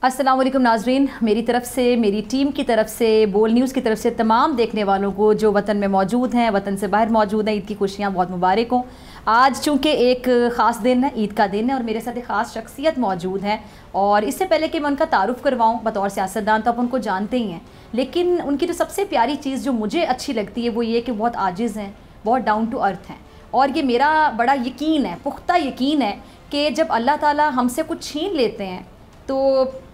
अस्सलाम वालेकुम नाजरीन, मेरी तरफ से, मेरी टीम की तरफ से, बोल न्यूज़ की तरफ से तमाम देखने वालों को जो वतन में मौजूद हैं, वतन से बाहर मौजूद हैं, ईद की खुशियाँ बहुत मुबारक हों। आज चूँकि एक ख़ास दिन है, ईद का दिन है, और मेरे साथ एक ख़ास शख्सियत मौजूद है। और इससे पहले कि मैं उनका तारुफ़ करवाऊँ बतौर सियासतदान, तो आप उनको जानते ही हैं, लेकिन उनकी जो सबसे प्यारी चीज़ जो मुझे अच्छी लगती है वो ये कि बहुत आजिज़ हैं, बहुत डाउन टू अर्थ हैं। और ये मेरा बड़ा यकीन है, पुख्ता यकीन है कि जब अल्लाह ताला हमसे कुछ छीन लेते हैं तो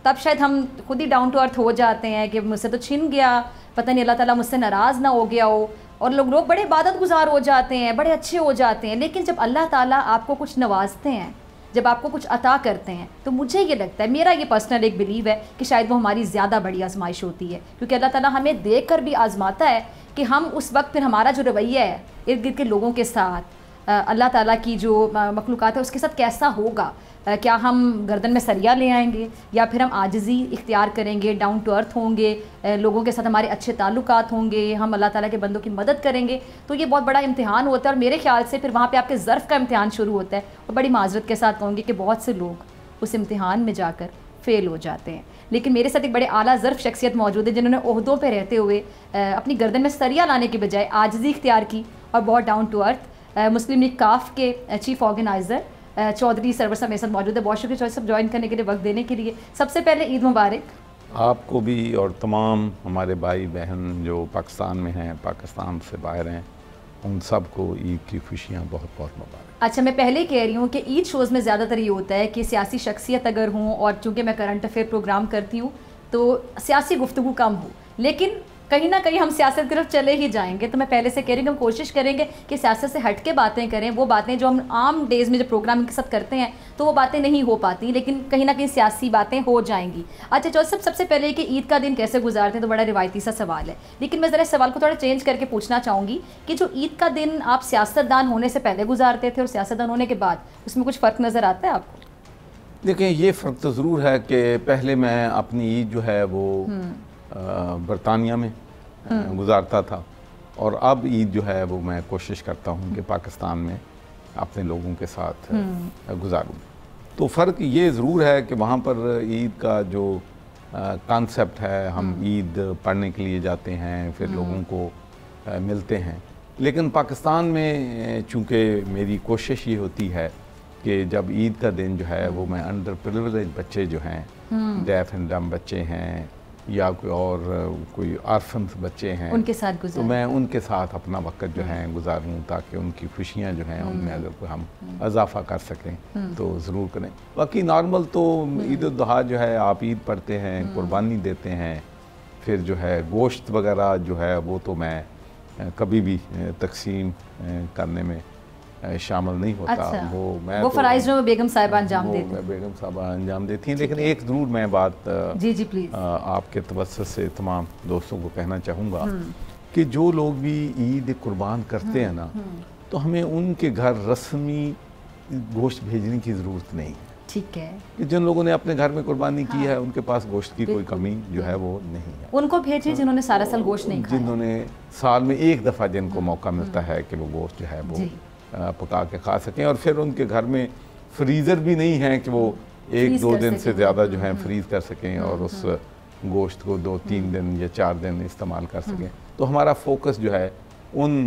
तब शायद हम खुद ही डाउन टू अर्थ हो जाते हैं कि मुझसे तो छिन गया, पता नहीं अल्लाह ताला मुझसे नाराज़ ना हो गया हो। और लोग बड़े इबादत गुजार हो जाते हैं, बड़े अच्छे हो जाते हैं, लेकिन जब अल्लाह ताला आपको कुछ नवाजते हैं, जब आपको कुछ अता करते हैं, तो मुझे ये लगता है, मेरा ये पर्सनल एक बिलीव है कि शायद वो हमारी ज़्यादा बड़ी आजमाइश होती है। क्योंकि अल्लाह ताला हमें देख कर भी आजमाता है कि हम उस वक्त फिर हमारा जो रवैया है इर्द गिर्द के लोगों के साथ, अल्लाह ताला की जो मखलूक़ात है उसके साथ कैसा होगा। क्या हम गर्दन में सरिया ले आएंगे, या फिर हम आजिज़ी इख्तियार करेंगे, डाउन टू अर्थ होंगे, लोगों के साथ हमारे अच्छे ताल्लुकात होंगे, हम अल्लाह ताला के बंदों की मदद करेंगे। तो ये बहुत बड़ा इम्तिहान होता है, और मेरे ख्याल से फिर वहाँ पे आपके ज़र्फ़ का इम्तिहान शुरू होता है। और बड़ी माजरत के साथ कहूँगी कि बहुत से लोग उस इम्तिहान में जाकर फ़ेल हो जाते हैं। लेकिन मेरे साथ एक बड़े आला ज़र्फ़ शख्सियत मौजूद है जिन्होंने ओहदों पर रहते हुए अपनी गर्दन में सरिया लाने के बजाय आजिज़ी इख्तियार की और बहुत down to earth. Muslim League काफ के चीफ़ ऑर्गेनाइज़र चौधरी सरवर साहब मेरे साथ मौजूद है। बहुत शुक्रिया चौधरी साहब ज्वाइन करने के लिए, वक्त देने के लिए। सबसे पहले ईद मुबारक आपको भी और तमाम हमारे भाई बहन जो पाकिस्तान में हैं, पाकिस्तान से बाहर हैं, उन सबको ईद की खुशियाँ बहुत बहुत मुबारक। अच्छा, मैं पहले कह रही हूँ कि ईद शोज़ में ज़्यादातर ये होता है कि सियासी शख्सियत अगर हूँ, और चूँकि मैं करंट अफेयर प्रोग्राम करती हूँ तो सियासी गुफ्तगू कम हो, लेकिन कहीं ना कहीं हम सियासत की तरफ चले ही जाएंगे। तो मैं पहले से कह रही हूँ कि हम कोशिश करेंगे कि सियासत से हट के बातें करें, वो बातें जो हम आम डेज़ में जब प्रोग्राम के साथ करते हैं तो वो बातें नहीं हो पाती, लेकिन कहीं ना कहीं सियासी बातें हो जाएंगी। अच्छा जोसेफ, सबसे पहले कि ईद का दिन कैसे गुजारते हैं, तो बड़ा रिवायती सा सवाल है, लेकिन मैं ज़रा सवाल को थोड़ा चेंज करके पूछना चाहूँगी कि जो ईद का दिन आप सियासतदान होने से पहले गुजारते थे और सियासतदान होने के बाद, उसमें कुछ फ़र्क नज़र आता है आपको? देखें, ये फ़र्क तो ज़रूर है कि पहले मैं अपनी ईद जो है वो बरतानिया में गुजारता था, और अब ईद जो है वो मैं कोशिश करता हूँ कि पाकिस्तान में अपने लोगों के साथ गुजारूँ। तो फ़र्क ये ज़रूर है कि वहाँ पर ईद का जो कॉन्सेप्ट है, हम ईद पढ़ने के लिए जाते हैं, फिर लोगों को मिलते हैं। लेकिन पाकिस्तान में चूँकि मेरी कोशिश ये होती है कि जब ईद का दिन जो है वो मैं अंडर प्रिविलेज बच्चे जो हैं, डेफ एंड डम बच्चे हैं, या कोई आर्फन्स बच्चे हैं, उनके साथ गुजारूं, तो मैं उनके साथ अपना वक्त जो है गुजारूं, ताकि उनकी खुशियां जो हैं उनमें अगर कोई हम इजाफा कर सकें तो ज़रूर करें। बाकी नॉर्मल तो ईद उल अज़हा जो है आप ईद पढ़ते हैं, कुर्बानी देते हैं, फिर जो है गोश्त वगैरह जो है वो तो मैं कभी भी तकसीम करने में शामिल नहीं होता। अच्छा, वो तो फ़राइज़ जो बेगम साहिबा अंजाम देती हैं, बेगम साहिबा अंजाम देती हैं। लेकिन एक ज़रूर मैं बात जी प्लीज़ आपके तवज्जुह से तमाम दोस्तों को कहना चाहूँगा कि जो लोग भी ईद कुर्बान करते हैं ना, तो हमें उनके घर रस्मी गोश्त भेजने की ज़रूरत नहीं है। ठीक है, कि जिन लोगों ने अपने घर में कुर्बानी की है उनके पास गोश्त की कोई कमी जो है वो नहीं है। उनको भेजिए जिन्होंने सारा साल गोश्त नहीं खाया, जिन्होंने साल में एक दफ़ा जिनको मौका मिलता है कि वो गोश्त जो है वो पका के खा सकें, और फिर उनके घर में फ्रीज़र भी नहीं है कि वो एक दो दिन से ज़्यादा जो है फ्रीज़ कर सकें और उस गोश्त को 2-3 दिन या 4 दिन इस्तेमाल कर सकें। तो हमारा फोकस जो है उन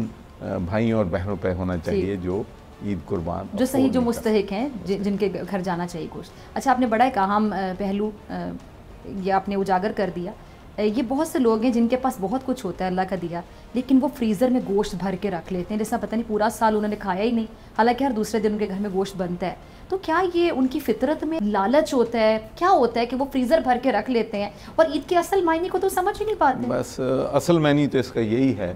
भाइयों और बहनों पर होना चाहिए जो ईद कुर्बान, जो सही, जो मुस्तहिक हैं, जिनके घर जाना चाहिए गोश्त। अच्छा, आपने बड़ा एक अहम पहलू ये आपने उजागर कर दिया। ये बहुत से लोग हैं जिनके पास बहुत कुछ होता है अल्लाह का दिया, लेकिन वो फ्रीज़र में गोश्त भर के रख लेते हैं, जैसा पता नहीं पूरा साल उन्होंने खाया ही नहीं, हालांकि हर दूसरे दिन उनके घर में गोश्त बनता है। तो क्या ये उनकी फितरत में लालच होता है, क्या होता है कि वो फ्रीज़र भर के रख लेते हैं और ईद के असल मायने को तो समझ ही नहीं पाते? बस असल मायने तो इसका यही है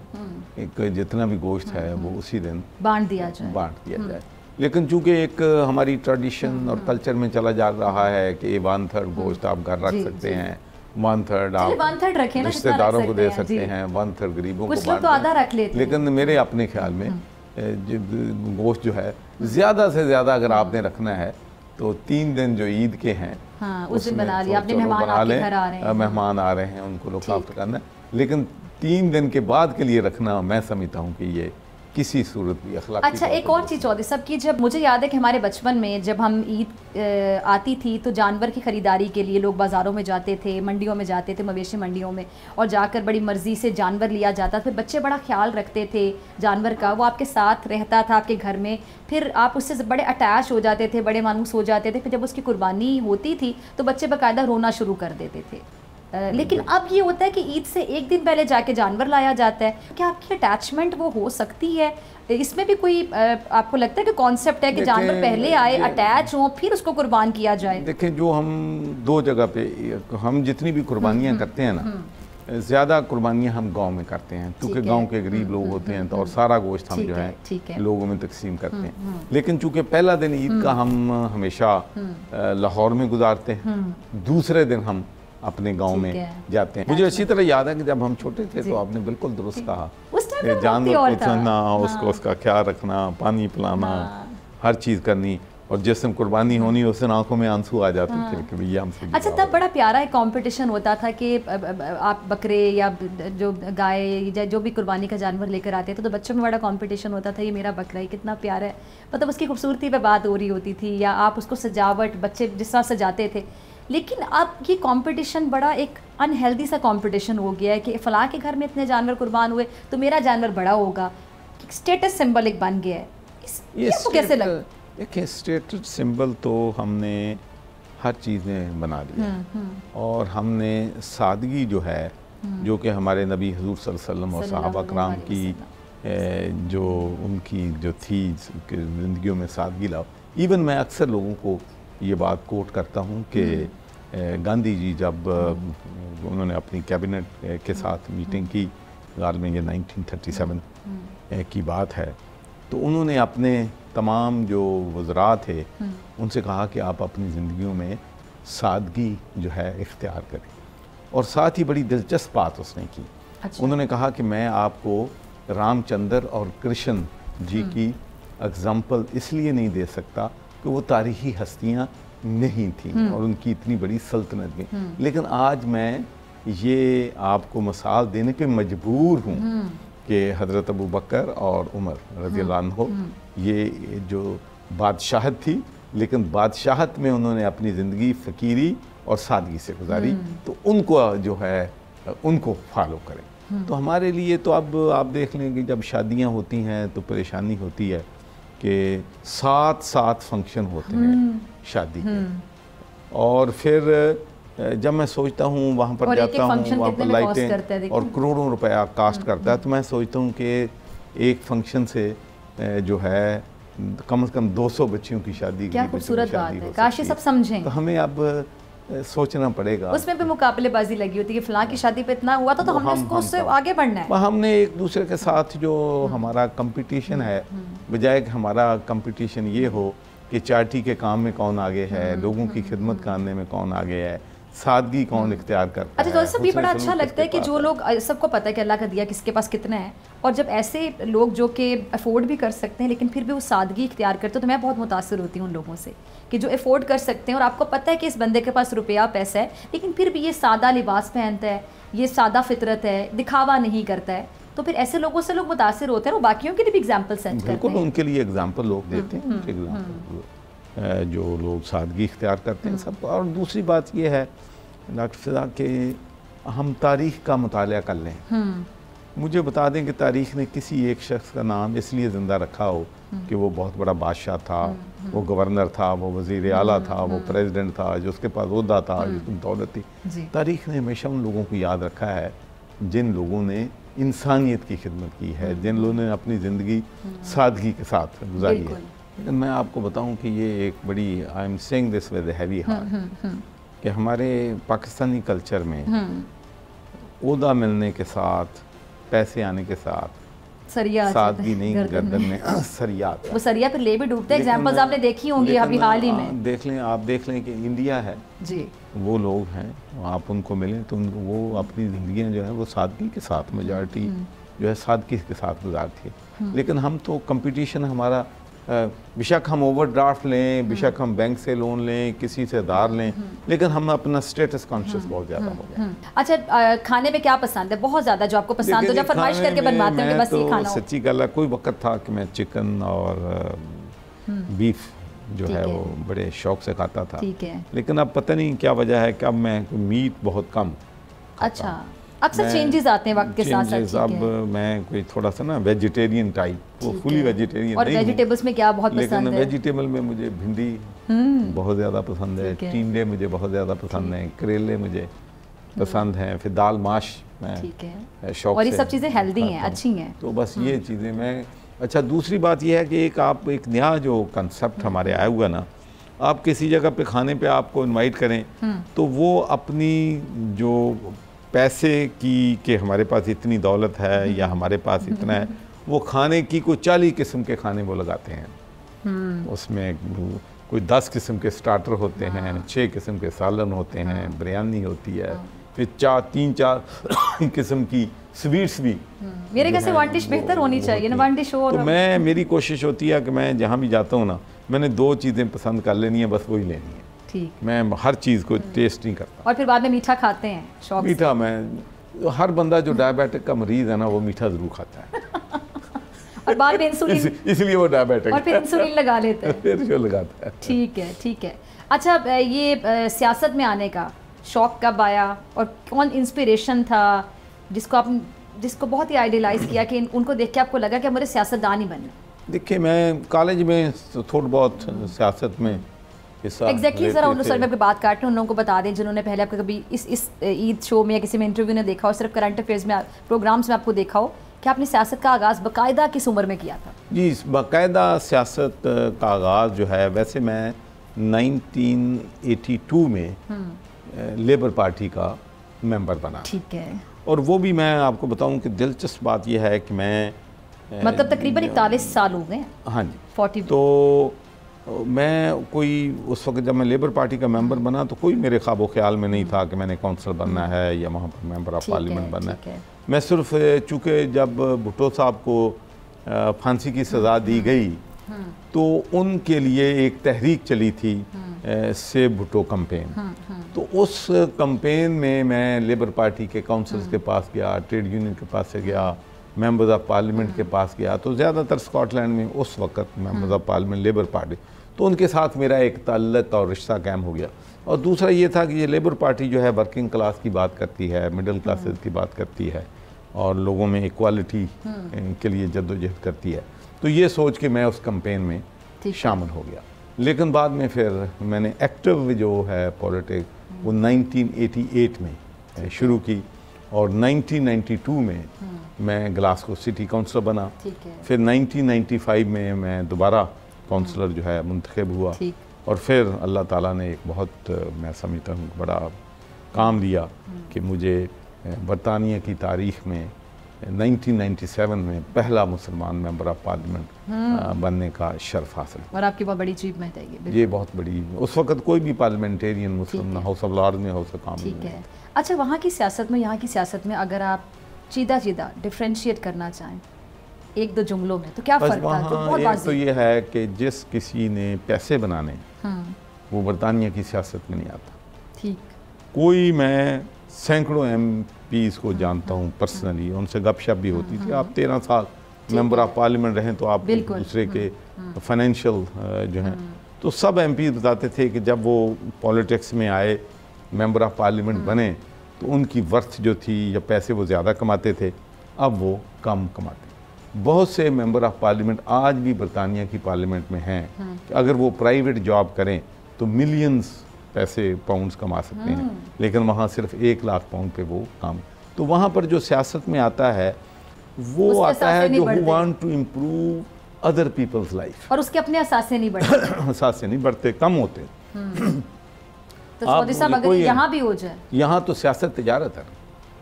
कि जितना भी गोश्त है वो उसी दिन बांट दिया जाए। लेकिन चूँकि एक हमारी ट्रेडिशन और कल्चर में चला जा रहा है कि 1/3 गोश्त आप घर रख सकते हैं, 1/3 आप रिश्तेदारों को दे सकते हैं, 1/3 गरीबों को बांट दें। लेकिन मेरे अपने ख्याल में गोश्त जो है ज़्यादा से ज़्यादा अगर आपने रखना है तो 3 दिन जो ईद के हैं उस दिन बना लिया आपने, मेहमान आपके घर आ रहे हैं, मेहमान आ रहे हैं, उनको लोग आफ्टर करना है। लेकिन 3 दिन के बाद के लिए रखना मैं समझता हूँ कि ये किसी सूरत भी अखलाकी। अच्छा, एक और चीज़ चौधरी साहब की, जब मुझे याद है कि हमारे बचपन में जब हम ईद आती थी तो जानवर की ख़रीदारी के लिए लोग बाज़ारों में जाते थे, मंडियों में जाते थे, मवेशी मंडियों में, और जाकर बड़ी मर्ज़ी से जानवर लिया जाता। फिर बच्चे बड़ा ख्याल रखते थे जानवर का, वो आपके साथ रहता था आपके घर में, फिर आप उससे बड़े अटैच हो जाते थे, बड़े मानूस हो जाते थे। फिर जब उसकी कुर्बानी होती थी तो बच्चे बाकायदा रोना शुरू कर देते थे। लेकिन अब ये होता है कि ईद से एक दिन पहले जाके जानवर लाया जाता है। क्या आपकी अटैचमेंट वो हो सकती है? इसमें भी कोई आपको लगता है कि कॉन्सेप्ट है कि जानवर पहले आए, अटैच हो, फिर उसको कुर्बान किया जाए? देखें, जो हम दो जगह पे हम जितनी भी कुर्बानियाँ करते हैं ना, ज़्यादा कुर्बानियाँ हम गांव में करते हैं, क्योंकि गांव के गरीब लोग होते हैं तो, और सारा गोश्त हम जो है लोगों में तकसीम करते हैं। लेकिन चूंकि पहला दिन ईद का हम हमेशा लाहौर में गुजारते हैं, दूसरे दिन हम अपने गांव में जाते हैं। मुझे अच्छी तरह याद है कि जब हम छोटे थे तो आपने बिल्कुल दुरुस्त कहा, जानवर को चुनना, उसको उसका ख्याल रखना, पानी पिलाना, हर चीज़ करनी, और जिस दिन कुर्बानी होनी उस दिन आंखों में आंसू आ जाते थे कि भैया हमसे। अच्छा, तब बड़ा प्यारा एक कंपटीशन होता था कि आप बकरे या जो गाय या जो भी कुर्बानी का जानवर लेकर आते थे तो बच्चों में बड़ा कंपटीशन होता था, ये मेरा बकरा है, कितना प्यारा है, मतलब उसकी खूबसूरती पे बात हो रही होती थी, या आप उसको सजावट बच्चे जिस तरह सजाते थे। लेकिन अब ये कंपटीशन बड़ा एक अनहेल्दी सा कंपटीशन हो गया है कि फ़लाँ के घर में इतने जानवर कुर्बान हुए तो मेरा जानवर बड़ा होगा, स्टेटस सिंबल एक बन गया है। ये आपको कैसे लगा? देखिए, स्टेटस सिंबल तो हमने हर चीज़ में बना लिया, और हमने सादगी जो है, जो कि हमारे नबी हुज़ूर सल्लल्लाहु अलैहि वसल्लम और सहाबा कराम की जो उनकी जो थी ज़िंदगियों में सादगी लाओ। इवन मैं अक्सर लोगों को ये बात कोट करता हूँ कि गांधी जी जब उन्होंने अपनी कैबिनेट के साथ मीटिंग की, में ये 1937 की बात है, तो उन्होंने अपने तमाम जो वज़रा थे उनसे कहा कि आप अपनी ज़िंदगियों में सादगी जो है इख्तियार करें। और साथ ही बड़ी दिलचस्प बात उसने की। अच्छा। उन्होंने कहा कि मैं आपको रामचंद्र और कृष्ण जी की एग्ज़ाम्पल इसलिए नहीं दे सकता कि वो तारीख़ी हस्तियाँ नहीं थी और उनकी इतनी बड़ी सल्तनत भी, लेकिन आज मैं ये आपको मिसाल देने पे मजबूर हूँ कि हज़रत अबू बकर और उमर रज़ी अल्लाह अन्हु ये जो बादशाहत थी, लेकिन बादशाहत में उन्होंने अपनी ज़िंदगी फ़कीरी और सादगी से गुजारी, तो उनको जो है उनको फॉलो करें। तो हमारे लिए तो अब आप देख लें कि जब शादियाँ होती हैं तो परेशानी होती है कि 7 फंक्शन होते हैं शादी के, और फिर जब मैं सोचता हूँ वहाँ पर जाता हूँ, वहाँ पर लाइटें और करोड़ों रुपया कास्ट करता है, तो मैं सोचता हूँ कि एक फंक्शन से जो है कम से कम 200 बच्चियों की शादी, क्या खूबसूरत बात है, काश ये सब समझें। तो हमें अब सोचना पड़ेगा। उसमें भी मुकाबलेबाजी लगी होती है कि फलां की शादी पे इतना हुआ था तो हमने उससे आगे बढ़ना है। हमने एक दूसरे के साथ जो हमारा कंपटीशन है, बजाय कि हमारा कंपटीशन ये हो कि चार्टी के काम में कौन आगे है, लोगों की खिदमत करने में कौन आगे है, सादगी कौन इख्तियार करता है। अच्छा, तो सब भी बड़ा अच्छा लगता है कि जो लोग, सबको पता है कि अल्लाह का दिया किसके पास कितना है, और जब ऐसे लोग जो कि अफोर्ड भी कर सकते हैं लेकिन फिर भी वो सादगी इख्तियार करते हैं, तो मैं बहुत मुतासिर होती हूँ उन लोगों से कि जो अफोर्ड कर सकते हैं और आपको पता है कि इस बंदे के पास रुपया पैसा है लेकिन फिर भी ये सादा लिबास पहनता है, ये सादा फितरत है, दिखावा नहीं करता है, तो फिर ऐसे लोगों से लोग मुतासिर होते हैं और बाकियों के लिए भी एग्जाम्पल सेट करते हैं। बिल्कुल, उनके लिए एग्जाम्पल लोग देते हैं, जो लोग सादगी इख्तियार करते हैं सब। और दूसरी बात ये है डॉक्टर फिजा कि हम तारीख़ का मुताला कर लें। मुझे बता दें कि तारीख़ ने किसी एक शख्स का नाम इसलिए ज़िंदा रखा हो कि वो बहुत बड़ा बादशाह था, वो गवर्नर था, वो वज़ीर आला था, वो प्रेसिडेंट था, जो उसके पास ओहदा था, जिसकी दौलत थी। तारीख़ ने हमेशा उन लोगों को याद रखा है जिन लोगों ने इंसानियत की खिदमत की है, जिन लोगों ने अपनी ज़िंदगी सादगी के साथ गुजारी है। लेकिन मैं आपको बताऊं कि ये एक बड़ी, I am saying this with heavy heart, कि हमारे पाकिस्तानी कल्चर में ओहदा मिलने के साथ, पैसे आने के साथ सरिया सादगी नहीं, गर्दन में सरिया, वो सरिया फिर ले भी डूबते हैं। एग्जांपल्स आपने देखी होंगी अभी हाल ही में। देख लें, आप देख लें कि इंडिया है जी, वो लोग हैं, आप उनको मिलें तो वो अपनी ज़िंदगियाँ जो है वो सादगी के साथ, मेजॉरिटी जो है सादगी के साथ गुजारती है। लेकिन हम तो कंपटीशन हमारा बेशक हम ओवरड्राफ्ट लें, बेशक हम बैंक से लोन लें, किसी से उधार लें, लेकिन हम अपना स्टेटस कॉन्शियस बहुत ज़्यादा हो गया। अच्छा, खाने में क्या पसंद है बहुत ज़्यादा जो आपको पसंद हो, जब फरमाइश करके बनवाते हैं कि बस ये खाना हो? सच्ची गल है, कोई वक्त था कि मैं चिकन और बीफ जो है वो बड़े शौक से खाता था, ठीक है। लेकिन अब पता नहीं क्या वजह है कि अब मैं मीट बहुत कम। अच्छा, अक्सर चेंजेस आते हैं वक्त के साथ साथ। अब मैं कोई थोड़ा सा ना वेजिटेरियन टाइप, वो फुली वेजिटेरियन और वेजिटेबल्स में क्या बहुत पसंद है? वेजिटेबल में मुझे भिंडी बहुत ज़्यादा पसंद है, टिंडे मुझे बहुत ज़्यादा पसंद है, करेले मुझे पसंद हैं, फिर दाल माश मैं शौक से, और ये सब चीज़ें हेल्दी हैं, अच्छी हैं, तो बस ये चीज़ें मैं। अच्छा, दूसरी बात यह है कि आप एक नया जो कंसेप्ट हमारे आया हुआ ना, आप किसी जगह पे खाने पे आपको इनवाइट करें तो वो अपनी जो पैसे की कि हमारे पास इतनी दौलत है या हमारे पास इतना है, वो खाने की कोई 40 किस्म के खाने वो लगाते हैं। उसमें कोई 10 किस्म के स्टार्टर होते हैं, 6 किस्म के सालन होते हैं, बिरयानी होती है, फिर 3-4 किस्म की स्वीट्स भी। मेरे ख्याल से वन डिश बेहतर होनी चाहिए ना, वन डिश हो। तो मेरी कोशिश होती है कि मैं जहाँ भी जाता हूँ ना, मैंने 2 चीज़ें पसंद कर लेनी है, बस वही लेनी है। ठीक, मैं हर चीज़ को टेस्ट नहीं करता। और फिर बाद में मीठा खाते हैं शौक से? मीठा मैं, हर बंदा जो डायबिटिक का मरीज़ है ना, वो मीठा ज़रूर खाता है और बाद में इंसुलिन, इसलिए वो डायबिटिक, और फिर इंसुलिन लगा लेते हैं। फिर जो लगाता है। ठीक है, ठीक है। अच्छा, ये सियासत में आने का शौक कब आया और कौन इंस्पिरेशन था जिसको बहुत ही आइडियलाइज किया कि उनको देख के आपको लगा कि मुझे सियासतदान ही बनना? देखिए, मैं कॉलेज में थोड़ा बहुत सियासत में एग्जैक्टली ज़रा उन सर में बात काट रहे हैं, उन लोगों को बता दें जिन्होंने पहले आपको कभी इस ईद शो में या किसी में इंटरव्यू ने देखा हो, सिर्फ करंट अफेयर्स में प्रोग्राम्स में आपको देखा हो कि आपने सियासत का आगाज़ बाकायदा किस उम्र में किया था? जी, बाकायदा सियासत का आगाज़ जो है, वैसे मैं 1982 में लेबर पार्टी का मेंबर बना। ठीक है। और वो भी मैं आपको बताऊं कि दिलचस्प बात यह है कि मैं मतलब तकरीबन 41 साल हो गए। हाँ जी, 40। तो मैं कोई उस वक्त जब मैं लेबर पार्टी का मेंबर बना तो कोई मेरे ख्वाबो ख्याल में नहीं था कि मैंने काउंसिलर बनना है या वहाँ पर मेंबर ऑफ पार्लियामेंट बनना है। मैं सिर्फ चूँकि जब भुट्टो साहब को फांसी की सज़ा दी गई तो उनके लिए एक तहरीक चली थी, सेव भुट्टो कैंपेन। तो उस कैंपेन में मैं लेबर पार्टी के काउंसिल्स के पास गया, ट्रेड यूनियन के पास से गया, मेंबर्स ऑफ पार्लियामेंट के पास गया, तो ज़्यादातर स्कॉटलैंड में उस वक्त members of parliament labour party, तो उनके साथ मेरा एक ताल्लुक़ और रिश्ता कायम हो गया। और दूसरा ये था कि ये लेबर पार्टी जो है वर्किंग क्लास की बात करती है, मिडिल क्लासेस की बात करती है और लोगों में इक्वालिटी के लिए जद्दोजहद करती है। तो ये सोच के मैं उस कैंपेन में शामिल हो गया। लेकिन बाद में फिर मैंने एक्टिव जो है पॉलिटिक्स वो 1988 में शुरू की और 1992 में मैं ग्लासगो सिटी काउंसिलर बना। फिर 1995 में मैं दोबारा काउंसिलर जो है मुंतखब हुआ और फिर अल्लाह ताला ने एक बहुत मैं समझता हूँ बड़ा काम दिया कि मुझे बरतानिया की तारीख़ में 1997 में पहला मुसलमान मेंबर ऑफ पार्लियामेंट बनने का शर्फ हासिल। और आपकी बहुत बड़ी अचीवमेंट है ये बहुत बड़ी, उस वक्त कोई भी parliamentarian Muslim House of Lords में हो सका। ठीक है। अच्छा, वहाँ की सियासत में, यहाँ की सियासत में अगर आप सीधा डिफ्रेंशिएट करना चाहें एक दो जुमलों में तो क्या फ़र्क था? तो ये है कि जिस किसी ने पैसे बनाने वो बरतानिया की सियासत में नहीं आता। ठीक। कोई, मैं सैकड़ों MPs को जानता हूँ पर्सनली, उनसे गपशप भी होती थी। आप 13 साल मेंबर ऑफ पार्लियामेंट रहें तो आप दूसरे के फाइनेंशियल जो हैं, तो सब MPs बताते थे कि जब वो पॉलिटिक्स में आए, मेंबर ऑफ पार्लियामेंट बने, तो उनकी वर्थ जो थी या पैसे वो ज़्यादा कमाते थे, अब वो कम कमाते। बहुत से मेंबर ऑफ पार्लियामेंट आज भी बरतानिया की पार्लियामेंट में हैं कि अगर वो प्राइवेट जॉब करें तो मिलियंस पैसे पाउंड्स कमा सकते हैं, लेकिन वहाँ सिर्फ 1 लाख पाउंड पे वो काम। तो वहाँ पर जो सियासत में आता है वो आता है जो who want to improve other peoples life, और उसके अपने असासे नहीं बढ़ते। असासे नहीं बढ़ते, कम होते। तो सऊदी साहब अगर यहाँ भी हो जाए, यहाँ तो सियासत तिजारत है,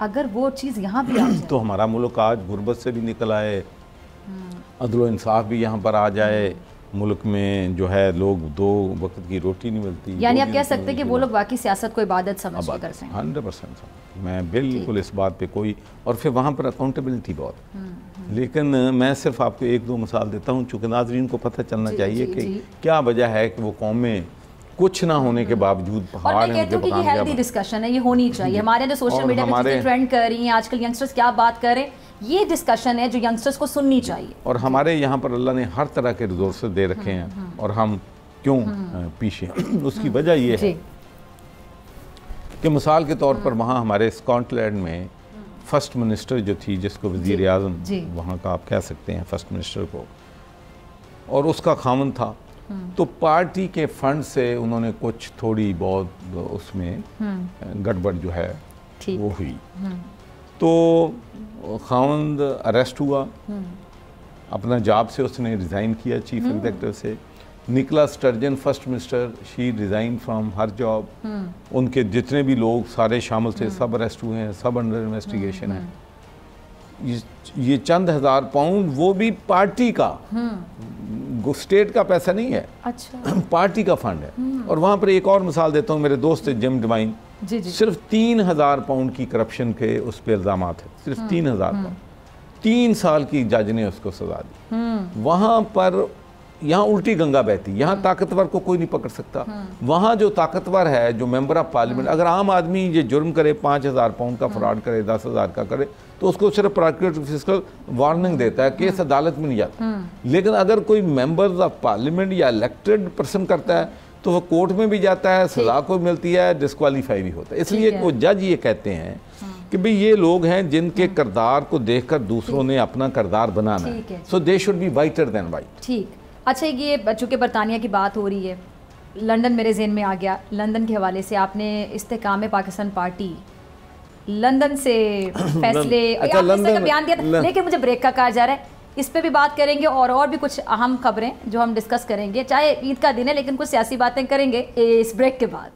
अगर वो चीज़ यहाँ भी आ जाए तो हमारा मुल्क आज गुर्बत से भी निकल आए, अदल इंसाफ भी यहाँ पर आ जाए, मुल्क में जो है लोग 2 वक्त की रोटी नहीं मिलती। यानी आप कह सकते हैं कि वो लोग वाकई सियासत को इबादत समझ के करते हैं। 100% मैं बिल्कुल इस बात पे कोई, और फिर वहाँ पर अकाउंटेबिलिटी बहुत लेकिन मैं सिर्फ आपको एक दो मिसाल देता हूँ, चूँकि नाज़रीन को पता चलना चाहिए कि क्या वजह है कि वो कौमें कुछ ना होने के बावजूद और मैं कहती हूँ कि ये हेल्दी डिस्कशन है, ये होनी चाहिए। हमारे जो सोशल मीडिया पे चीज़ें ट्रेंड कर रही हैं आजकल, यंगस्टर्स क्या बात कर रहे हैं, ये डिस्कशन है जो यंगस्टर्स को सुननी चाहिए। और हमारे यहाँ पर अल्लाह ने हर तरह के रिसोर्सेज दे रखे हैं और हम क्यों पीछे। उसकी वजह ये है कि मिसाल के तौर पर वहाँ हमारे स्कॉटलैंड में फर्स्ट मिनिस्टर जो थी, जिसको वज़ीर आज़म वहाँ का आप कह सकते हैं फर्स्ट मिनिस्टर को, और उसका खामन था, तो पार्टी के फंड से उन्होंने कुछ थोड़ी बहुत उसमें गड़बड़ जो है वो हुई, तो खामंद अरेस्ट हुआ, अपना जॉब से उसने रिज़ाइन किया चीफ एग्जीक्यूटिव से। Nicola Sturgeon first minister, she resign from her job. उनके जितने भी लोग सारे शामिल थे सब अरेस्ट हुए हैं, सब अंडर इन्वेस्टिगेशन है। ये चंद हज़ार पाउंड वो भी पार्टी का, स्टेट का पैसा नहीं है। अच्छा। पार्टी का फंड है। और वहाँ पर एक और मिसाल देता हूँ, मेरे दोस्त जिम डिवाइन, सिर्फ 3,000 पाउंड की करप्शन के उस पर इल्ज़ाम है, सिर्फ 3,000 पाउंड। 3 साल की जज ने उसको सजा दी। वहाँ पर, यहाँ उल्टी गंगा बहती, यहाँ ताकतवर को कोई नहीं पकड़ सकता। वहाँ जो ताकतवर है, जो मेंबर ऑफ पार्लियामेंट, अगर आम आदमी ये जुर्म करे, 5,000 पाउंड का फ्रॉड करे, 10,000 का करे, तो उसको सिर्फ प्रोसिक्यूटर फिस्कल वार्निंग देता है, केस अदालत में नहीं जाता। लेकिन अगर कोई मेंबर ऑफ पार्लियामेंट या इलेक्टेड पर्सन करता है तो वो कोर्ट में भी जाता है, सजा को मिलती है, डिस्क्वालीफाई भी होता है। इसलिए वो जज ये कहते हैं कि भाई ये लोग हैं जिनके किरदार को देखकर दूसरों ने अपना किरदार बनाना है, so they should be whiter than white. ठीक। अच्छा, ये चूँकि बरतानिया की बात हो रही है, लंदन मेरे ज़हन में आ गया। लंदन के हवाले से आपने इस्तेकाम पाकिस्तान पार्टी लंदन से फैसले आपने इसका बयान दिया था, लेकिन मुझे ब्रेक का कहा जा रहा है, इस पे भी बात करेंगे और भी कुछ अहम खबरें जो हम डिस्कस करेंगे। चाहे ईद का दिन है लेकिन कुछ सियासी बातें करेंगे इस ब्रेक के बाद।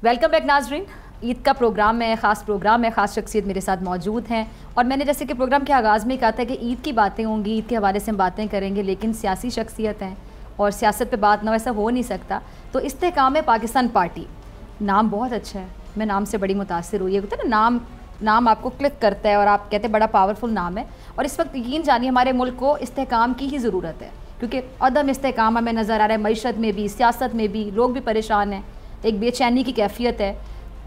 वेलकम बैक नाजरीन। ईद का प्रोग्राम है, ख़ास प्रोग्राम है, ख़ास शख्सियत मेरे साथ मौजूद हैं और मैंने जैसे कि प्रोग्राम के आगाज़ में कहा था कि ईद की बातें होंगी, ईद के हवाले से हम बातें करेंगे, लेकिन सियासी शख्सियत हैं और सियासत पे बात ना, वैसा हो नहीं सकता। तो इस्तेकाम पाकिस्तान पार्टी, नाम बहुत अच्छा है, मैं नाम से बड़ी मुतासिर हुई है। होता है ना, नाम आपको क्लिक करता है और आप कहते हैं बड़ा पावरफुल नाम है। और इस वक्त यकीन जानिए हमारे मुल्क को इस्तेकाम की ही ज़रूरत है, क्योंकि अदम इस्तेकाम हमें नज़र आ रहा है, मईशत में भी, सियासत में भी, लोग भी परेशान हैं, एक बेचैनी की कैफियत है।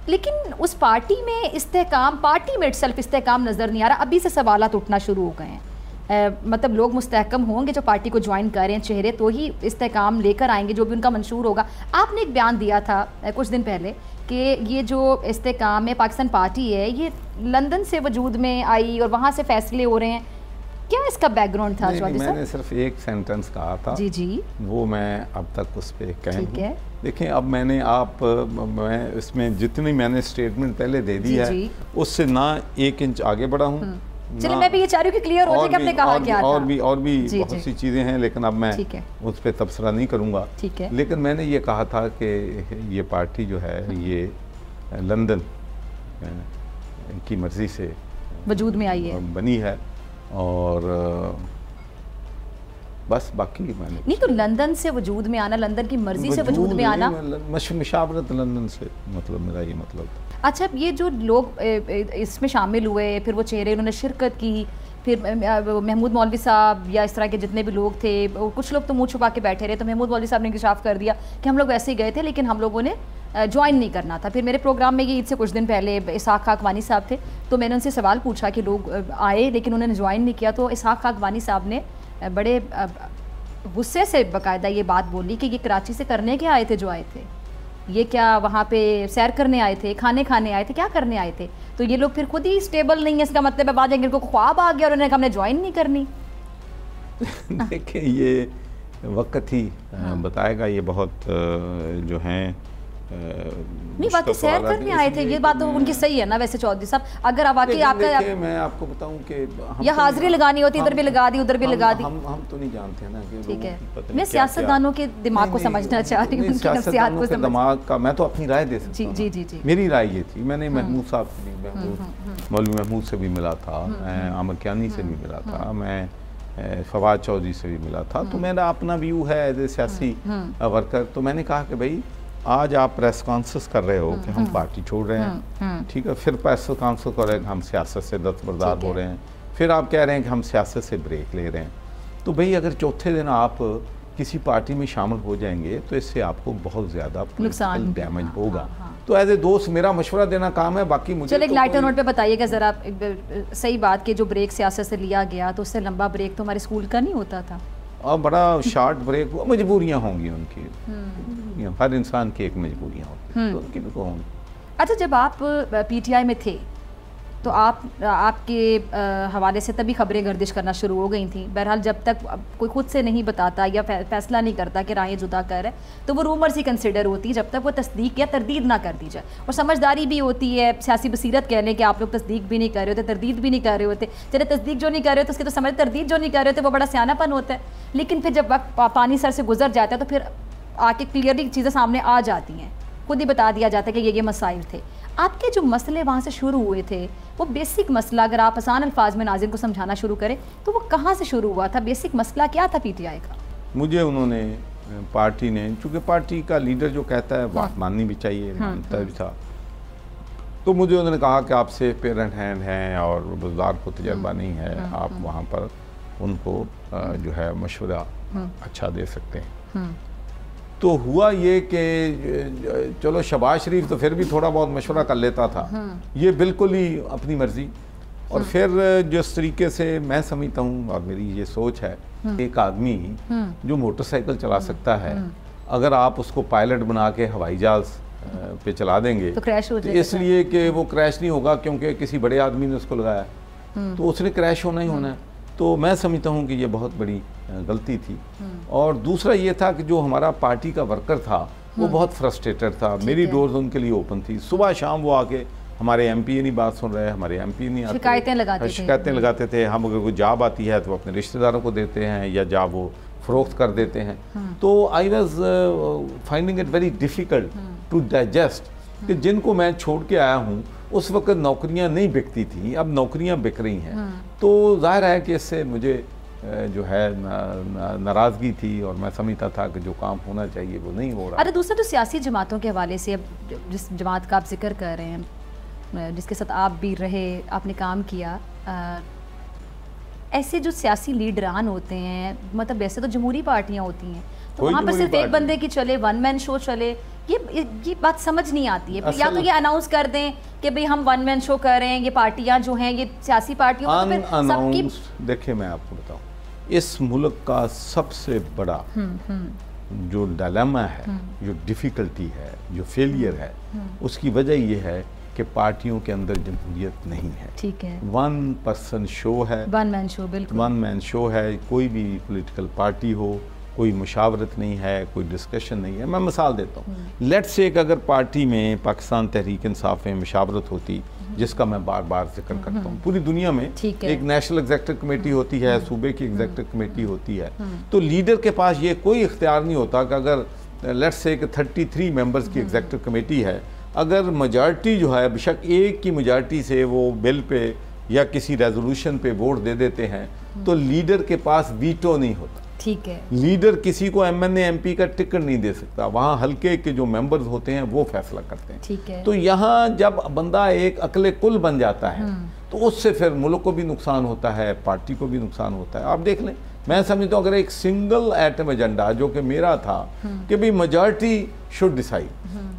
लेकिन उस पार्टी में इस्तेकाम, पार्टी में इटसेल्फ इस्तेकाम नज़र नहीं आ रहा। अभी से सवालात उठना शुरू हो गए हैं, मतलब लोग मुस्तहकम होंगे जो पार्टी को ज्वाइन कर रहे हैं, चेहरे तो ही इस्तेकाम लेकर आएंगे जो भी उनका मंशूर होगा। आपने एक बयान दिया था कुछ दिन पहले कि ये जो इस्तेकाम पाकिस्तान पार्टी है ये लंदन से वजूद में आई और वहाँ से फैसले हो रहे हैं, क्या इसका बैकग्राउंड था? मैंने सिर्फ एक सेंटेंस कहा था जी, वो मैं अब तक उस पर कह। देखें, अब मैं इसमें जितनी मैंने स्टेटमेंट पहले दे दी है उससे ना 1 इंच आगे बढ़ा हूँ। चलिए, मैं भी ये चाह रही हूँ कि क्लियर हो जाए कि आपने कहा क्या था। और भी बहुत सी चीज़ें हैं, लेकिन अब मैं उस पर तबसरा नहीं करूँगा। लेकिन मैंने ये कहा था कि ये पार्टी जो है ये लंदन की मर्ज़ी से वजूद में आई है, बनी है, और बस बाकी मैंने नहीं। तो लंदन से वजूद में आना, लंदन की मर्जी से वजूद में आना, मुशावरत लंदन से, मतलब मेरा ये मतलब। अच्छा, ये जो लोग इसमें शामिल हुए, फिर वो चेहरे उन्होंने शिरकत की, फिर महमूद मौलवी साहब या इस तरह के जितने भी लोग थे, कुछ लोग तो मुँह छुपा के बैठे रहे, तो महमूद मौलवी साहब ने इंकशाफ कर दिया कि हम लोग वैसे ही गए थे लेकिन हम लोगों ने ज्वाइन नहीं करना था। फिर मेरे प्रोग्राम में ये ईद से कुछ दिन पहले इसहाक खाकवानी साहब थे, तो मैंने उनसे सवाल पूछा कि लोग आए लेकिन उन्होंने ज्वाइन नहीं किया, तो इसहाक खाकवानी साहब ने बड़े गुस्से से बाकायदा ये बात बोली कि ये कराची से करने क्या आए थे जो आए थे, ये क्या वहाँ पे सैर करने आए थे, खाने खाने आए थे, क्या करने आए थे? तो ये लोग फिर खुद ही स्टेबल नहीं है, इसका मतलब है बाद में इनको ख्वाब आ गया और उन्होंने कहा हमने ज्वाइन नहीं करनी। देखिए, ये वक्त ही बताएगा, ये बहुत जो हैं नहीं, बात सैर करने आए थे, ये बात तो उनकी सही है ना। वैसे चौधरी साहब, अगर आप वाकई आपका, मैं आपको बताऊं कि या हाजिरी लगानी होती, इधर भी लगा दी, उधर भी लगा दी, हम तो नहीं जानते ना कि ठीक है। मैं सियासतदानों के दिमाग को समझना चाह रही हूँ, सियासतदानों के दिमाग का मैं तो अपनी राय दे सकता हूँ। जी जी जी, मेरी राय ये थी, मैंने महमूद साहब से भी, मौलवी महमूद से भी मिला था, मैं आमर कियानी से भी मिला था, मैं फवाद चौधरी से भी मिला था। तो मेरा अपना व्यू है एज ए सियासी वर्कर। तो मैंने कहा कि भाई आज आप प्रेस कॉन्फ्रेंस कर रहे हो कि हम पार्टी छोड़ रहे हैं, ठीक है, फिर प्रेस कॉन्फ्रेंस कर रहे हैं कि हम सियासत से दस्तबरदार हो रहे हैं, फिर आप कह रहे हैं कि हम सियासत से ब्रेक ले रहे हैं। तो भाई अगर चौथे दिन आप किसी पार्टी में शामिल हो जाएंगे तो इससे आपको बहुत ज़्यादा नुकसान डैमेज होगा। तो एज ए दोस्त मेरा मशवरा देना काम है, बाकी मुझे चलो एक लाइटर नोट पे बताइएगा ज़रा। सही बात कि जो ब्रेक सियासत से लिया गया तो उससे लंबा ब्रेक तो हमारे स्कूल का नहीं होता था, और बड़ा शार्ट ब्रेक हुआ। मजबूरियाँ होंगी उनकी, हर इंसान की एक मजबूरियाँ होती, तो उनकी भी होंगी। अच्छा, जब आप पीटीआई में थे तो आपके हवाले से तभी खबरें गर्दिश करना शुरू हो गई थी। बहरहाल जब तक कोई खुद से नहीं बताता या फैसला नहीं करता कि राहें जुदा कर है तो वो रूमर्स ही कंसिडर होती है जब तक वो तस्दीक या तरदीद ना कर दी जाए। और समझदारी भी होती है, सियासी बसीरत कह लें कि आप लोग तस्दीक भी नहीं कर रहे होते, तरदीद भी नहीं कर रहे होते। चले तस्दीक जो नहीं कर रहे होते उसके तो समझ, तरदीद जो नहीं कर रहे होते वो बड़ा सियानापन होता है। लेकिन फिर जब वक्त पानी सर से गुजर जाता है तो फिर आके क्लियरली चीज़ें सामने आ जाती हैं, खुद ही बता दिया जाता है कि ये मसाइल थे। आपके जो मसले वहाँ से शुरू हुए थे वो बेसिक मसला अगर आप आसान अल्फाज में नाज़िर को समझाना शुरू करें तो वो कहाँ से शुरू हुआ था? बेसिक मसला क्या था पीटीआई का? मुझे उन्होंने पार्टी ने, चूँकि पार्टी का लीडर जो कहता है बात माननी भी चाहिए, मानता भी था, तो मुझे उन्होंने कहा कि आप सेफ पेरेंट हैंड हैं और बुजुर्ग को तजर्बा नहीं है, आप वहाँ पर उनको जो है मशवरा अच्छा दे सकते हैं। तो हुआ ये कि चलो शहबाज शरीफ तो फिर भी थोड़ा बहुत मशवरा कर लेता था, ये बिल्कुल ही अपनी मर्जी। और फिर जिस तरीके से मैं समझता हूँ और मेरी ये सोच है, एक आदमी जो मोटरसाइकिल चला सकता है अगर आप उसको पायलट बना के हवाई जहाज पे चला देंगे तो क्रैश हो जाएगा। इसलिए कि वो क्रैश नहीं होगा क्योंकि किसी बड़े आदमी ने उसको लगाया, तो उसने क्रैश होना ही होना है। तो मैं समझता हूँ कि ये बहुत बड़ी गलती थी। और दूसरा ये था कि जो हमारा पार्टी का वर्कर था वो बहुत फ्रस्ट्रेटेड था, मेरी डोर्स उनके लिए ओपन थी। सुबह शाम वो आके हमारे एमपी नहीं बात सुन रहे, हमारे एमपी नहीं आते, शिकायतें लगाते थे। हम अगर कोई जॉब आती है तो अपने रिश्तेदारों को देते हैं या जॉब वो फरोख्त कर देते हैं। तो I was finding it very difficult to digest कि जिनको मैं छोड़ के आया हूँ उस वक्त नौकरियां नहीं बिकती थी, अब नौकरियां बिक रही हैं। तो जाहिर है कि इससे मुझे जो है नाराज़गी थी और मैं समझता था कि जो काम होना चाहिए वो नहीं हो रहा। अरे दूसरा तो सियासी जमातों के हवाले से, अब जिस जमात का आप जिक्र कर रहे हैं, जिसके साथ आप भी रहे, आपने काम किया, ऐसे जो सियासी लीडरान होते हैं, मतलब वैसे तो जमहूरी पार्टियां होती हैं तो वहाँ पर सिर्फ एक बंदे की चले, वन मैन शो चले, ये बात समझ नहीं आती है। या तो ये अनाउंस कर दें कि भाई हम वन मैन शो कर रहे हैं, ये पार्टियां जो हैं ये सियासी पार्टियों तो फिर सबकी। देखिए मैं आपको बताऊं, इस मुल्क का सबसे बड़ा जो डायलेमा है, जो डिफ़िकल्टी है, जो फेलियर है, उसकी वजह ये है कि पार्टियों के अंदर जमहूरियत नहीं है। ठीक है, वन पर्सन शो है, वन मैन शो, बिल्कुल वन मैन शो है। कोई भी पॉलिटिकल पार्टी हो, कोई मुशावरत नहीं है, कोई डिस्कशन नहीं है। मैं मिसाल देता हूँ, लेट्स से अगर पार्टी में पाकिस्तान तहरीक इंसाफ में मुशावरत होती, जिसका मैं बार बार जिक्र करता हूँ, पूरी दुनिया में एक नेशनल एग्जीक्यूटिव कमेटी होती है, सूबे की एग्जीक्यूटिव कमेटी होती है, तो लीडर के पास ये कोई इख्तियार नहीं होता कि अगर लेट्स से 33 मेंबर्स की एग्जीक्यूटिव कमेटी है, अगर मेजॉरिटी जो है बेशक एक की मेजॉरिटी से वो बिल पे या किसी रेजोल्यूशन पे वोट दे देते हैं, तो लीडर के पास वीटो नहीं होता। ठीक है, लीडर किसी को एमएनए एमपी का टिकट नहीं दे सकता, वहाँ हल्के के जो मेंबर्स होते हैं वो फैसला करते हैं। ठीक है, तो यहाँ जब बंदा एक अकले कुल बन जाता है तो उससे फिर मुल्क को भी नुकसान होता है, पार्टी को भी नुकसान होता है। आप देख लें, मैं समझता हूँ अगर एक सिंगल एटम एजेंडा जो कि मेरा था कि भाई मेजॉरिटी शुड डिसाइड,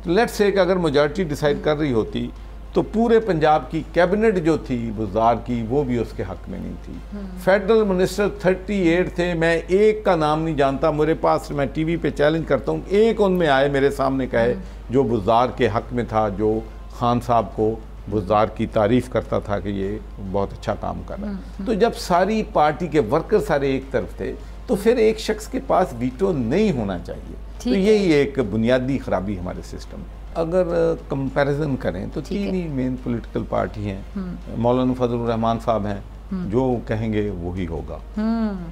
तो लेट्स से अगर मेजॉरिटी डिसाइड कर रही होती तो पूरे पंजाब की कैबिनेट जो थी बुज़दार की वो भी उसके हक में नहीं थी। फेडरल मिनिस्टर 38 थे, मैं एक का नाम नहीं जानता, मेरे पास, मैं टीवी पे चैलेंज करता हूँ, एक उनमें आए मेरे सामने कहे जो बुज़दार के हक में था, जो खान साहब को बुज़दार की तारीफ़ करता था कि ये बहुत अच्छा काम कर रहा है। तो जब सारी पार्टी के वर्कर सारे एक तरफ थे तो फिर एक शख्स के पास वीटो नहीं होना चाहिए। तो यही एक बुनियादी खराबी हमारे सिस्टम में। अगर कंपैरिजन करें तो तीन ही मेन पॉलिटिकल पार्टी हैं, मौलाना फजलुर रहमान साहब हैं, जो कहेंगे वही होगा।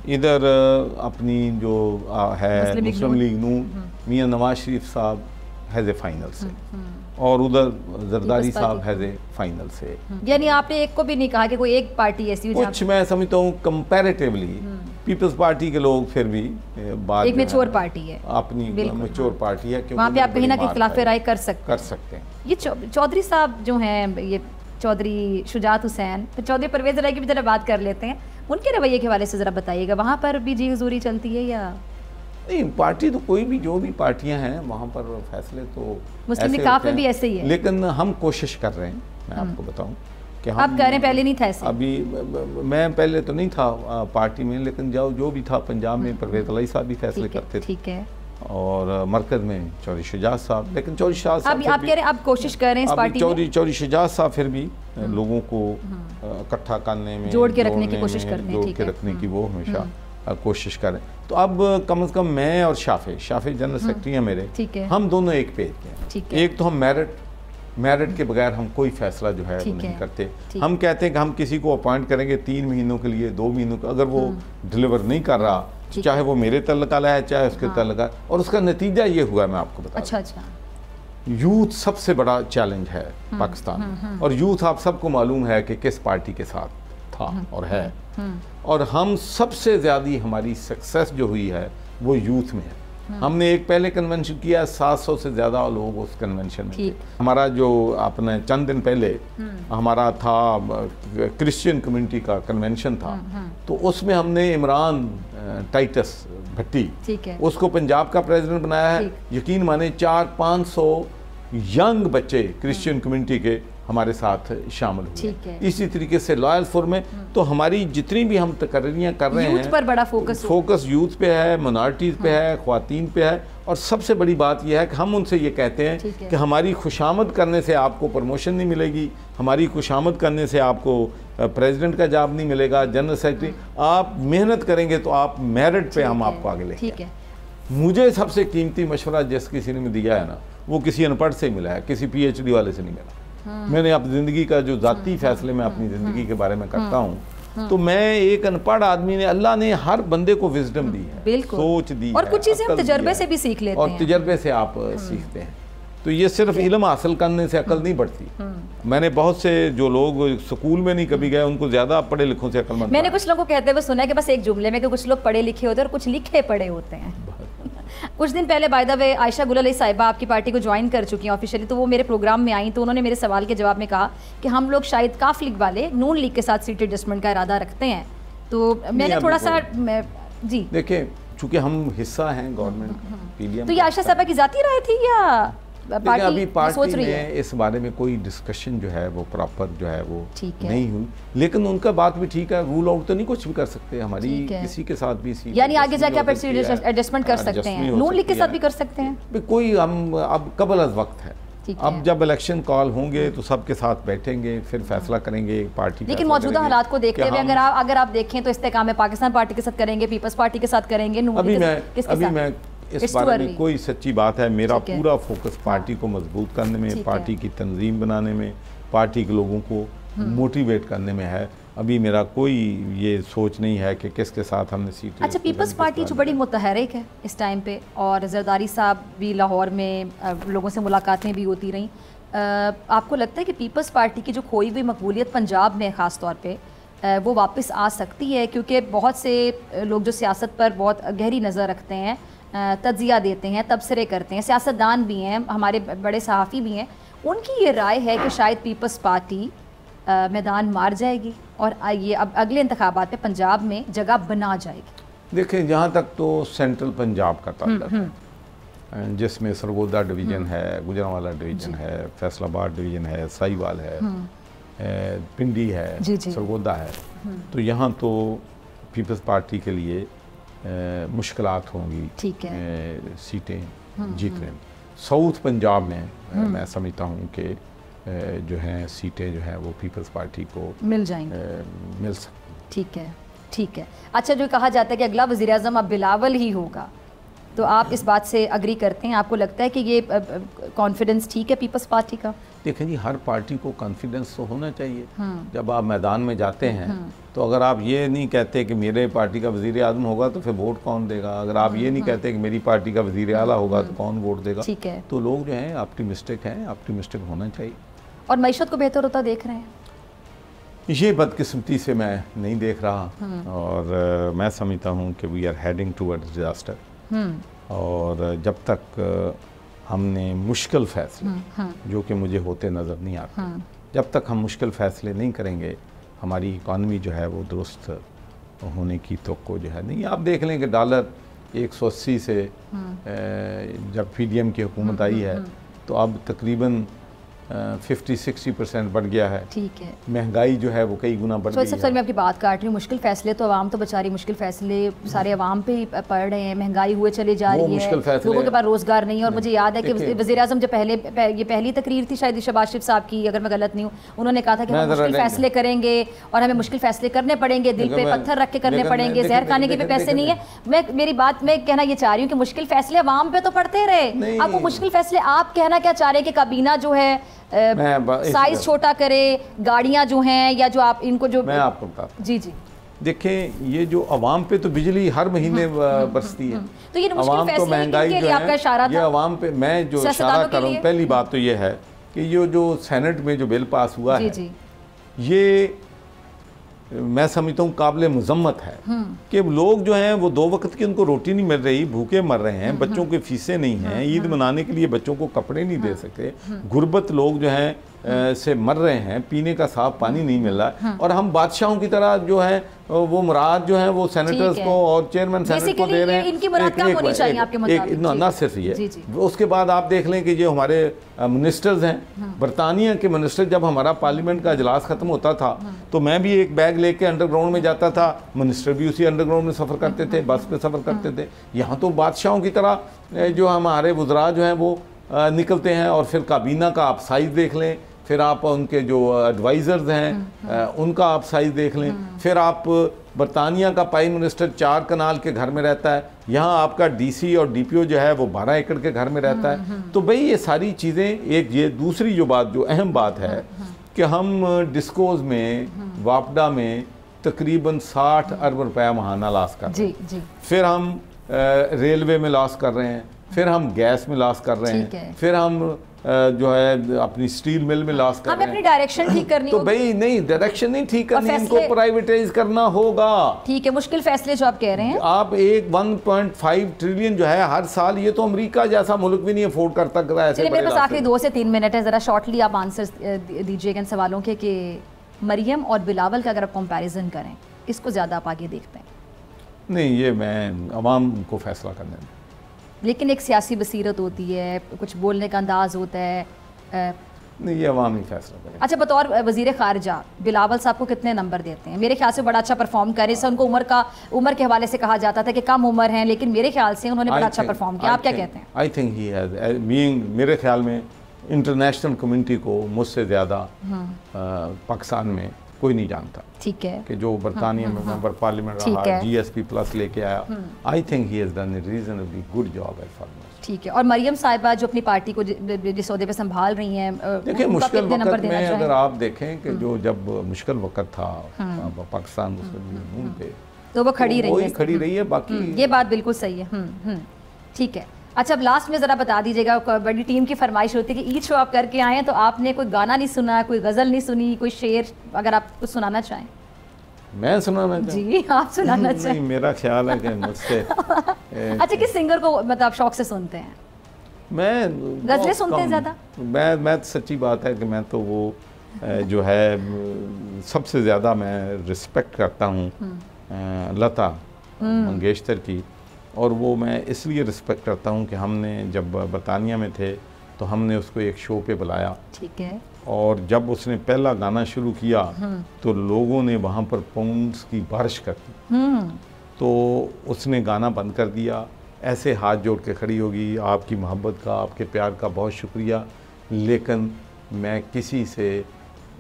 इधर अपनी जो है मुस्लिम लीग नून, मियां नवाज शरीफ साहब हैज़ ए फाइनल से, और उधर जरदारी साहब है फाइनल से। यानी आपने एक को भी नहीं कहा कि कोई एक पार्टी ऐसी हो कुछ मैं समझता हूँ कंपैरेटिवली पीपल्स पार्टी के लोग फिर भी बात एक मैच्योर पार्टी है, अपनी मैच्योर पार्टी है, वहाँ पे आप कहीं ना कहीं खिलाफ राय कर सकते हैं। ये चौधरी साहब जो हैं, ये चौधरी शुजात हुसैन, फिर चौधरी परवेज राय की भी जरा बात कर लेते हैं, उनके रवैये के हवाले से ज़रा बताइएगा। वहाँ पर भी जी हुजूरी चलती है या नहीं? पार्टी तो कोई भी, जो भी पार्टियां हैं वहाँ पर फैसले तो मुस्लिम निकाह में भी ऐसे ही है, लेकिन हम कोशिश कर रहे हैं। मैं आपको बताऊं कि हम, आप कह रहे हैं पहले नहीं था ऐसे? अभी मैं पहले तो नहीं था पार्टी में, लेकिन जो भी था पंजाब में परवेज अलाई साहब भी फैसले करते थे, ठीक है, और मरकज में चौधरी शुजात साहब। लेकिन चौधरी शुजात साहब आप कह रहे हैं आप कोशिश कर रहे हैं इस पार्टी में, चौधरी शुजात साहब फिर भी लोगों को इकट्ठा करने में, जोड़ के रखने की कोशिश करने, जोड़ के रखने की वो हमेशा कोशिश करें। तो अब कम से कम मैं और शाफे जनरल सेक्रेटरी हैं मेरे, हम दोनों एक पेज के हैं। एक तो हम मेरिट के बगैर हम कोई फैसला जो है वो नहीं करते। हम कहते हैं कि हम किसी को अपॉइंट करेंगे 3 महीनों के लिए, 2 महीनों का, अगर वो डिलीवर नहीं कर रहा, चाहे वो मेरे तल्लका है चाहे उसके तल्लका, और उसका नतीजा ये हुआ, मैं आपको बता दूं, यूथ सबसे बड़ा चैलेंज है पाकिस्तान, और यूथ आप सबको मालूम है कि किस पार्टी के साथ था और है, और हम सबसे ज़्यादा हमारी सक्सेस जो हुई है वो यूथ में है। हमने एक पहले कन्वेंशन किया, 700 से ज़्यादा लोग उस कन्वेंशन में थे। हमारा जो अपने चंद दिन पहले हमारा था क्रिश्चियन कम्युनिटी का कन्वेंशन था, तो उसमें हमने इमरान टाइटस भट्टी, उसको पंजाब का प्रेसिडेंट बनाया है। यकीन माने 400-500 यंग बच्चे क्रिश्चियन कम्युनिटी के हमारे साथ शामिल हुए। इसी तरीके से लॉयलपुर में तो हमारी जितनी भी हम तकरीरियाँ कर रहे हैं, पर बड़ा फोकस यूथ पे है, माइनॉरिटीज़ पे है, ख्वातीन पे है। और सबसे बड़ी बात यह है कि हम उनसे ये कहते हैं कि हमारी खुशामद करने से आपको प्रमोशन नहीं मिलेगी, हमारी खुशामद करने से आपको प्रेसिडेंट का जॉब नहीं मिलेगा, जनरल सेक्रेटरी, आप मेहनत करेंगे तो आप मेरिट पे हम आपको आगे लेंगे। मुझे सबसे कीमती मशवरा जिस किसी ने दिया है ना, वो किसी अनपढ़ से मिला है, किसी PhD वाले से नहीं मिला। मैंने अपनी ज़िंदगी का जो ज़ाती फैसले मैं अपनी ज़िंदगी के बारे में करता हूँ, तो मैं एक अनपढ़ आदमी ने, अल्लाह ने हर बंदे को विजडम दी है, सोच दी और कुछ चीज़ें हम तजर्बे से भी सीख लेते हैं, और तजर्बे से आप सीखते हैं। तो ये सिर्फ इल्म हासिल करने से अकल नहीं बढ़ती। मैंने बहुत से जो लोग स्कूल में नहीं कभी गए, उनको ज़्यादा पढ़े लिखों से अकलमंद। मैंने कुछ लोगों को कहते हुए सुना है कि बस एक जुमले में कि कुछ लोग पढ़े लिखे होते हैं और कुछ लिखे पढ़े होते हैं। कुछ दिन पहले बाय द वे आयशा गुल अली साहिबा आपकी पार्टी को ज्वाइन कर चुकी हैं ऑफिशियली, तो वो मेरे प्रोग्राम में आई, तो उन्होंने मेरे सवाल के जवाब में कहा कि हम लोग शायद काफ लीग वाले नून लीग के साथ सीट एडजस्टमेंट का इरादा रखते हैं। तो मैंने थोड़ा सा जी देखिए, चूँकि हम हिस्सा हैं गवर्नमेंट PDM, तो ये आयशा साहिबा की जाती राय थी या अभी पार्टी में इस बारे में कोई डिस्कशन जो है वो प्रॉपर जो है वो नहीं हुई, लेकिन उनका बात भी ठीक है, रूल आउट तो नहीं कुछ भी कर सकते हमारी किसी के साथ भी, यानी आगे जाके आप एडजस्टमेंट कर सकते हैं, नून लीग के साथ भी कर सकते हैं। कोई हम अब कबल अज़ वक्त है, अब जब इलेक्शन कॉल होंगे तो सबके साथ बैठेंगे, फिर फैसला करेंगे पार्टी। लेकिन मौजूदा हालात को देखते हुए अगर आप देखें तो इस्तेकाम पाकिस्तान पार्टी के साथ करेंगे, पीपल्स पार्टी के साथ करेंगे, अभी मैं इस बारे में कोई सच्ची बात है, मेरा पूरा फोकस पार्टी को मजबूत करने में, पार्टी की तंजीम बनाने में, पार्टी के लोगों को मोटिवेट करने में है। अभी मेरा कोई ये सोच नहीं है कि किसके साथ हमने सीट। अच्छा, पीपल्स पार्टी जो बड़ी मुतहरिक है इस टाइम पे, और जरदारी साहब भी लाहौर में लोगों से मुलाकातें भी होती रहीं, आपको लगता है कि पीपल्स पार्टी की जो खोई हुई मकबूलियत पंजाब में ख़ास तौर पे वो वापस आ सकती है? क्योंकि बहुत से लोग जो सियासत पर बहुत गहरी नज़र रखते हैं, तज्जिया देते हैं, तबसरे करते हैं, सियासतदान भी हैं, हमारे बड़े सहाफ़ी भी हैं, उनकी ये राय है कि शायद पीपल्स पार्टी मैदान मार जाएगी और ये अब अगले इंतखाबात में पंजाब में जगह बना जाएगी। देखें, जहाँ तक तो सेंट्रल पंजाब का ताल्लुक है, जिसमें सरगोदा डिवीज़न है, गुजरांवाला डिवीज़न है, फैसलाबाद डिवीज़न है, साहिवाल है, पिंडी है, सरगोदा है, तो यहाँ तो पीपल्स पार्टी के लिए मुश्किलात होंगी सीटें जीतने में। साउथ पंजाब में मैं समझता हूँ कि जो हैं सीटें जो हैं वो पीपल्स पार्टी को मिल जाएंगी, मिल सकती। ठीक है। अच्छा, जो कहा जाता है कि अगला वज़ीर-ए-आज़म अब बिलावल ही होगा, तो आप इस बात से अग्री करते हैं? आपको लगता है कि ये कॉन्फिडेंस ठीक है पीपल्स पार्टी का? देखें जी, हर पार्टी को कॉन्फिडेंस तो होना चाहिए। जब आप मैदान में जाते हैं तो अगर आप ये नहीं कहते कि मेरे पार्टी का वज़ीर आज़म होगा तो फिर वोट कौन देगा? अगर आप ये नहीं कहते कि मेरी पार्टी का वज़ीर आला होगा तो कौन वोट देगा? ठीक है। तो लोग जो हैं ऑप्टिमिस्टिक होना चाहिए। और मईशत को बेहतर होता देख रहे हैं? ये बदकिस्मती से मैं नहीं देख रहा, और मैं समझता हूँ कि we are heading towards disaster. और जब तक हमने मुश्किल फैसले जो कि मुझे होते नज़र नहीं आते, जब तक हम मुश्किल फैसले नहीं करेंगे, हमारी इकॉनमी जो है वो दुरुस्त होने की तो जो है नहीं। आप देख लें कि डॉलर 180 से जब पीडीएम की हुकूमत आई है तो अब तकरीबन 50-60% बढ़ गया है। ठीक है। महंगाई जो है वो कई गुना बढ़ गई है। सबसे मैं आपकी बात काट रही हूँ, मुश्किल फैसले तो आवाम तो बेचारी मुश्किल फैसले सारे आवाम पे ही पड़ रहे हैं, महंगाई हुए चले जा रही है, लोगों के पास रोजगार नहीं है। और मुझे याद है कि वज़ीर आज़म जो ये पहली तकरीर थी शायद शहबाज शरीफ साहब की, अगर मैं गलत नहीं हूँ, उन्होंने कहा था कि हम मुश्किल फैसले करेंगे और हमें मुश्किल फैसले करने पड़ेंगे, दिल पे पत्थर रख के करने पड़ेंगे, जहर खाने के भी पैसे नहीं है। मेरी बात मैं कहना ये चाह रही हूँ कि मुश्किल फैसले आवाम पे तो पड़ते रहे, आपको मुश्किल फैसले आप कहना क्या चाह रहे हैं कि काबीना जो है साइज छोटा करे, गाड़ियां जो हैं या जो आप इनको जो मैं आपको बताता जी जी देखें, ये जो अवाम पे तो बिजली हर महीने बरसती है, तो ये अवाम तो महंगाई जो है ये अवाम पे, मैं जो इशारा कर रहा हूँ पहली बात तो ये है कि ये जो सेनेट में जो बिल पास हुआ है ये मैं समझता हूँ काबिल मुजम्मत है कि लोग जो हैं वो 2 वक्त की उनको रोटी नहीं मिल रही, भूखे मर रहे हैं, बच्चों की फीसें नहीं हैं, ईद मनाने के लिए बच्चों को कपड़े नहीं दे सकते, गुर्बत लोग जो हैं से मर रहे हैं, पीने का साफ पानी नहीं मिल रहा है, और हम बादशाहों की तरह जो है वो मुराद जो है वो सेनेटर्स को और चेयरमैन सेनेट को दे रहे हैं। इनकी मुराद कम होनी चाहिए आपके मुताबिक? ना सिर्फ ये, उसके बाद आप देख लें कि जो हमारे मिनिस्टर्स हैं, बरतानिया के मिनिस्टर, जब हमारा पार्लियामेंट का इजलास ख़त्म होता था तो मैं भी एक बैग लेके अंडरग्राउंड में जाता था, मिनिस्टर भी उसी अंडरग्राउंड में सफ़र करते थे, बस पे सफ़र करते थे। यहाँ तो बादशाहों की तरह जो हमारे वज़रा जो हैं वो निकलते हैं, और फिर काबीना का आप साइज़ देख लें, फिर आप उनके जो एडवाइज़र्स हैं उनका आप साइज़ देख लें, फिर आप बरतानिया का प्राइम मिनिस्टर 4 कनाल के घर में रहता है, यहाँ आपका डीसी और डीपीओ जो है वो 12 एकड़ के घर में रहता है। तो भाई ये सारी चीज़ें एक, ये दूसरी जो बात जो अहम बात है कि हम डिस्कोज में वापडा में तकरीबन 60 अरब रुपया महाना लॉस कर रहे हैं, फिर हम रेलवे में लॉस कर रहे हैं, फिर हम गैस में लॉस कर रहे हैं, फिर हम जो है अपनी स्टील मिल में लॉस कर रहे हैं। अपनी डायरेक्शन ठीक करनी तो भाई नहीं, डायरेक्शन नहीं ठीक करनी, इनको प्राइवेटाइज करना होगा। ठीक है, मुश्किल फैसले जो आप कह रहे हैं, आप 1.5 ट्रिलियन जो है हर साल, ये तो अमेरिका जैसा मुल्क भी नहीं अफोर्ड कर सकता है। चलिए मेरे पास आखिरी 2 से 3 मिनट है, जरा शॉर्टली आप आंसर दीजिएगा इन सवालों के कि मरियम और बिलावल का अगर आप कंपैरिजन करें, किसको ज़्यादा आप आगे देखते हैं? नहीं, ये मैं अवाम को फैसला करने में, लेकिन एक सियासी बसीरत होती है, कुछ बोलने का अंदाज होता है, नहीं ये अवाम ही फैसला करें। अच्छा, बतौर वज़ीर ख़ारिजा बिलावल साहब को कितने नंबर देते हैं? मेरे ख्याल से बड़ा अच्छा परफॉर्म कर रहे हैं, उनको उम्र के हवाले से कहा जाता था कि कम उम्र हैं, लेकिन मेरे ख्याल से उन्होंने बड़ा अच्छा परफॉर्म किया। आप क्या कहते हैं? आई थिंक ही हैज़ बीइंग, मेरे ख्याल में इंटरनेशनल कम्युनिटी को मुझसे ज़्यादा पाकिस्तान में कोई नहीं जानता। ठीक है, कि जो बरतानिया में मेंबर पार्लियामेंट रहा, GSP प्लस लेके आया, I think he has done a reasonably good job as far. ठीक है, और मरियम साहिबा जो अपनी पार्टी को जिस ओहदे पे संभाल रही हैं, देखिए मुश्किल वक्त में अगर आप देखें कि जो जब मुश्किल वक्त था पाकिस्तान मुस्लिम पे, तो वो खड़ी रही है। बाकी ये बात बिल्कुल सही है। ठीक है, अच्छा अब लास्ट में ज़रा बता दीजिएगा, बड़ी टीम की फरमाइश होती है कि ईद शो आप करके आए हैं, तो आपने कोई गाना नहीं सुना, कोई गज़ल नहीं सुनी, कोई शेर अगर आप कुछ सुनाना चाहें? मैं सुनाना चाहूँ? जी आप सुनाना चाहें? मेरा ख्याल है कि मुझसे अच्छा, किस सिंगर को मतलब शौक से सुनते हैं? मैं गज़लें सुनते हैं ज़्यादा? मैं सच्ची बात है कि मैं तो वो जो है सबसे ज़्यादा मैं रिस्पेक्ट करता हूँ लता मंगेशकर की, और वो मैं इसलिए रिस्पेक्ट करता हूँ कि हमने जब बरतानिया में थे तो हमने उसको एक शो पे बुलाया। ठीक है, और जब उसने पहला गाना शुरू किया तो लोगों ने वहाँ पर पाउंड्स की बारिश कर दी, तो उसने गाना बंद कर दिया, ऐसे हाथ जोड़ के खड़ी होगी, आपकी मोहब्बत का, आपके प्यार का बहुत शुक्रिया, लेकिन मैं किसी से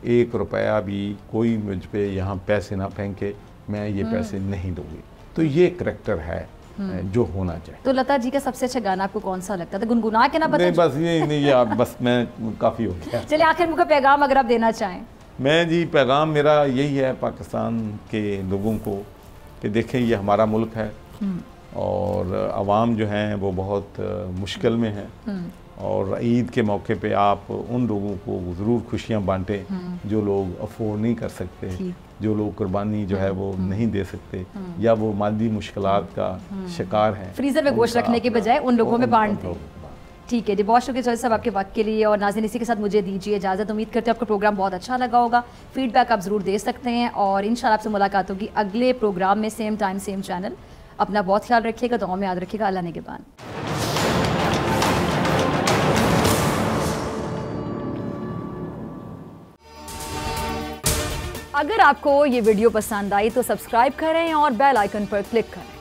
1 रुपया भी कोई मुझ पे यहाँ पैसे ना फेंके, मैं ये पैसे नहीं दूँगी। तो ये करैक्टर है जो होना चाहिए। तो लता जी का सबसे अच्छा गाना आपको कौन सा लगता था? गुनगुना के ना नहीं, बता। बस ये नहीं, आप बस मैं काफ़ी हो गया। चलिए आखिर में पैगाम अगर आप देना चाहें। मैं जी पैगाम मेरा यही है पाकिस्तान के लोगों को कि देखें ये हमारा मुल्क है और आवाम जो हैं वो बहुत मुश्किल में है, और ईद के मौके पे आप उन लोगों को ज़रूर खुशियाँ बांटें जो लोग अफोर्ड नहीं कर सकते, जो लोग कुर्बानी जो है वो नहीं दे सकते या वो मादी मुश्किलात का शिकार हैं। फ्रीज़र में गोश्त रखने के बजाय उन लोगों में बांट दें। ठीक है जी, बहुत शुक्रिया चौधरी साहब आपके वक्त के लिए। और नाज़रीन, इसी के साथ मुझे दीजिए इजाज़त। उम्मीद करते हैं आपको प्रोग्राम बहुत अच्छा लगा होगा। फीडबैक आप ज़रूर दे सकते हैं और इंशाल्लाह आपसे मुलाकात होगी अगले प्रोग्राम में, सेम टाइम सेम चैनल। अपना बहुत ख्याल रखिएगा, दुआ में याद रखिएगा। अल्लाह निगहबान। अगर आपको ये वीडियो पसंद आई तो सब्सक्राइब करें और बेल आइकन पर क्लिक करें।